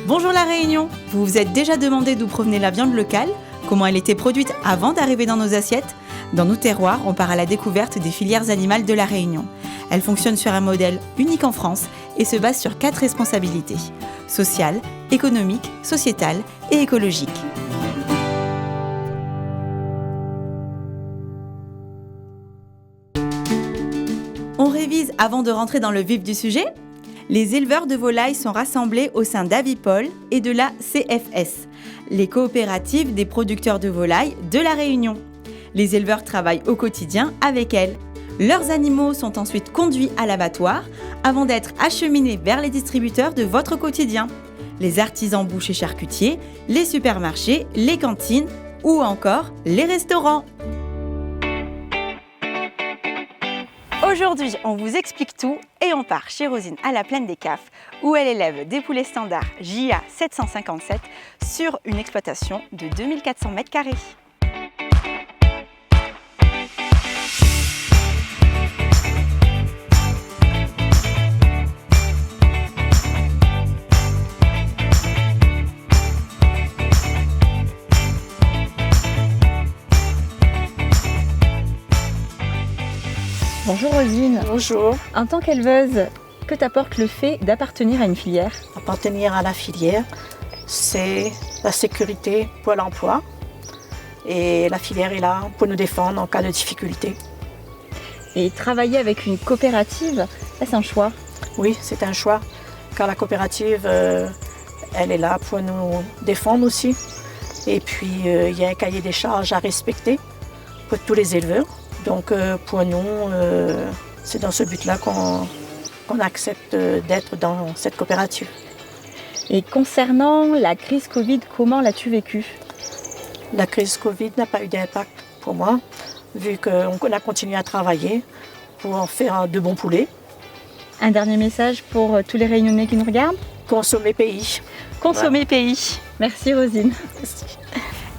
Bonjour La Réunion! Vous vous êtes déjà demandé d'où provenait la viande locale? Comment elle était produite avant d'arriver dans nos assiettes? Dans nos terroirs, on part à la découverte des filières animales de La Réunion. Elle fonctionne sur un modèle unique en France et se base sur 4 responsabilités: sociale, économique, sociétale et écologique. On révise avant de rentrer dans le vif du sujet. Les éleveurs de volailles sont rassemblés au sein d'Avipol et de la CFS, les coopératives des producteurs de volailles de La Réunion. Les éleveurs travaillent au quotidien avec elles. Leurs animaux sont ensuite conduits à l'abattoir avant d'être acheminés vers les distributeurs de votre quotidien. Les artisans bouchers charcutiers, les supermarchés, les cantines ou encore les restaurants. Aujourd'hui, on vous explique tout et on part chez Rosine à la Plaine des Cafes où elle élève des poulets standards JA 757 sur une exploitation de 2400 m². Bonjour Rosine. Bonjour. En tant qu'éleveuse, que t'apporte le fait d'appartenir à une filière? Appartenir à la filière, c'est la sécurité pour l'emploi. Et la filière est là pour nous défendre en cas de difficulté. Et travailler avec une coopérative, c'est un choix? Oui, c'est un choix, car la coopérative, elle est là pour nous défendre aussi. Et puis, il y a un cahier des charges à respecter pour tous les éleveurs. Donc pour nous, c'est dans ce but-là qu'on accepte d'être dans cette coopérative. Et concernant la crise Covid, comment l'as-tu vécue? La crise Covid n'a pas eu d'impact pour moi, vu qu'on a continué à travailler pour en faire de bons poulets. Un dernier message pour tous les Réunionnais qui nous regardent? Consommer pays. Consommer pays. Merci Rosine. Merci.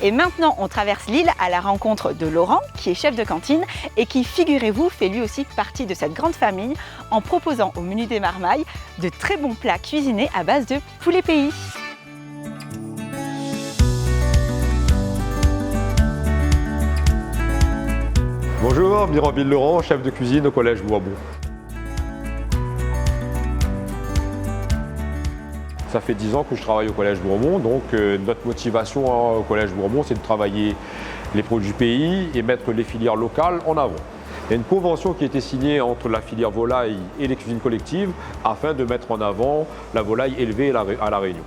Et maintenant, on traverse l'île à la rencontre de Laurent, qui est chef de cantine et qui, figurez-vous, fait lui aussi partie de cette grande famille en proposant au menu des marmailles de très bons plats cuisinés à base de poulet pays. Bonjour, Mirabile Laurent, chef de cuisine au Collège Bourbon. Ça fait 10 ans que je travaille au Collège Bourbon, donc notre motivation au Collège Bourbon, c'est de travailler les produits pays et mettre les filières locales en avant. Il y a une convention qui a été signée entre la filière volaille et les cuisines collectives afin de mettre en avant la volaille élevée à La Réunion.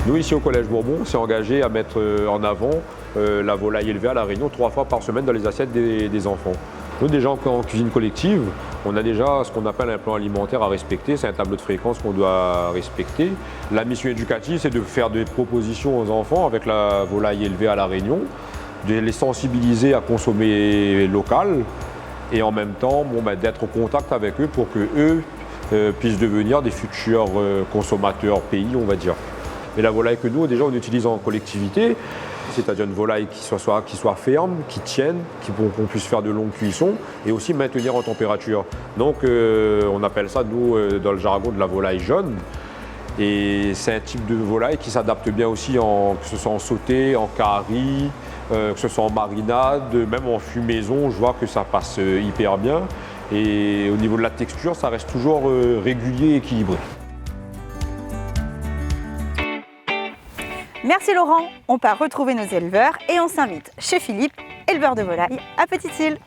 Nous, ici au Collège Bourbon, on s'est engagé à mettre en avant la volaille élevée à La Réunion 3 fois par semaine dans les assiettes des enfants. Nous, déjà en cuisine collective, on a déjà ce qu'on appelle un plan alimentaire à respecter, c'est un tableau de fréquence qu'on doit respecter. La mission éducative, c'est de faire des propositions aux enfants avec la volaille élevée à La Réunion, de les sensibiliser à consommer local et en même temps d'être au contact avec eux pour qu'eux puissent devenir des futurs consommateurs pays, on va dire. Mais la volaille que nous, déjà, on utilise en collectivité, c'est-à-dire une volaille qui soit ferme, qui tienne, qu'on puisse faire de longues cuissons et aussi maintenir en température. Donc on appelle ça, nous, dans le jargon, de la volaille jaune. Et c'est un type de volaille qui s'adapte bien aussi, que ce soit en sauté, en curry, que ce soit en marinade, même en fumaison, je vois que ça passe hyper bien. Et au niveau de la texture, ça reste toujours régulier et équilibré. Merci Laurent, on part retrouver nos éleveurs et on s'invite chez Philippe, éleveur de volailles à Petite-Île.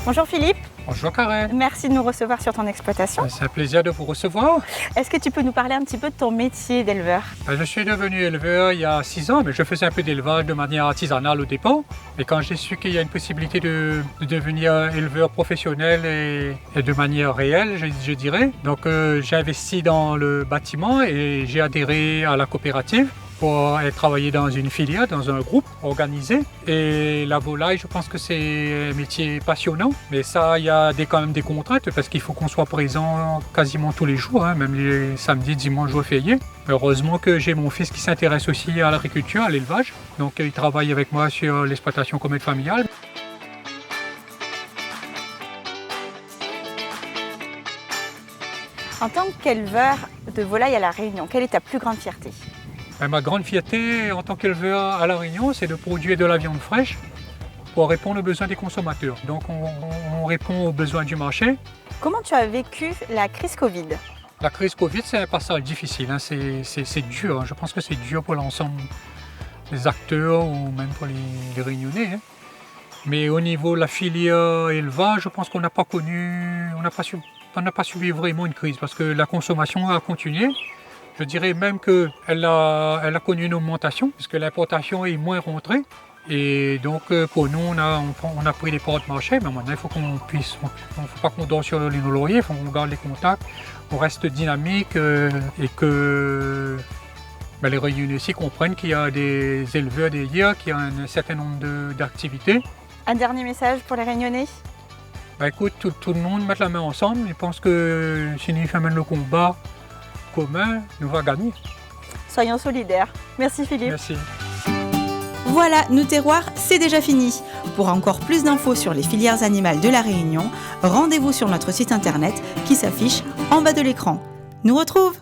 Bonjour Philippe. Bonjour Karen. Merci de nous recevoir sur ton exploitation. C'est un plaisir de vous recevoir. Est-ce que tu peux nous parler un petit peu de ton métier d'éleveur? Je suis devenu éleveur il y a 6 ans, mais je faisais un peu d'élevage de manière artisanale au départ. Et quand j'ai su qu'il y a une possibilité de devenir éleveur professionnel et de manière réelle, je dirais, donc j'ai investi dans le bâtiment et j'ai adhéré à la coopérative. pour travailler dans une filière, dans un groupe organisé. Et la volaille, je pense que c'est un métier passionnant. Mais ça, il y a quand même des contraintes parce qu'il faut qu'on soit présent quasiment tous les jours, hein, même les samedis, dimanches, jours fériés. Heureusement que j'ai mon fils qui s'intéresse aussi à l'agriculture, à l'élevage. Donc il travaille avec moi sur l'exploitation commune familiale. En tant qu'éleveur de volailles à La Réunion, quelle est ta plus grande fierté? Ma grande fierté en tant qu'éleveur à La Réunion, c'est de produire de la viande fraîche pour répondre aux besoins des consommateurs. Donc on répond aux besoins du marché. Comment tu as vécu la crise Covid? La crise Covid, c'est un passage difficile, hein. C'est dur. Hein. Je pense que c'est dur pour l'ensemble des acteurs ou même pour les Réunionnais. Hein. Mais au niveau de la filière élevage, je pense qu'on n'a pas subi vraiment une crise parce que la consommation a continué. Je dirais même qu'elle a connu une augmentation puisque l'importation est moins rentrée. Et donc pour nous, on a pris les parts de marché. Mais maintenant, il faut faut pas qu'on dort sur les lauriers, il faut qu'on garde les contacts, qu'on reste dynamique et que les Réunionnais aussi comprennent qu'il y a des éleveurs derrière, qu'il y a un certain nombre d'activités. Un dernier message pour les Réunionnais? Écoute, tout le monde met la main ensemble. Je pense que si nous faisons le combat commun, nous va gagner. Soyons solidaires. Merci Philippe. Merci. Voilà, Nous Terroirs, c'est déjà fini. Pour encore plus d'infos sur les filières animales de La Réunion, rendez-vous sur notre site internet qui s'affiche en bas de l'écran. Nous retrouve!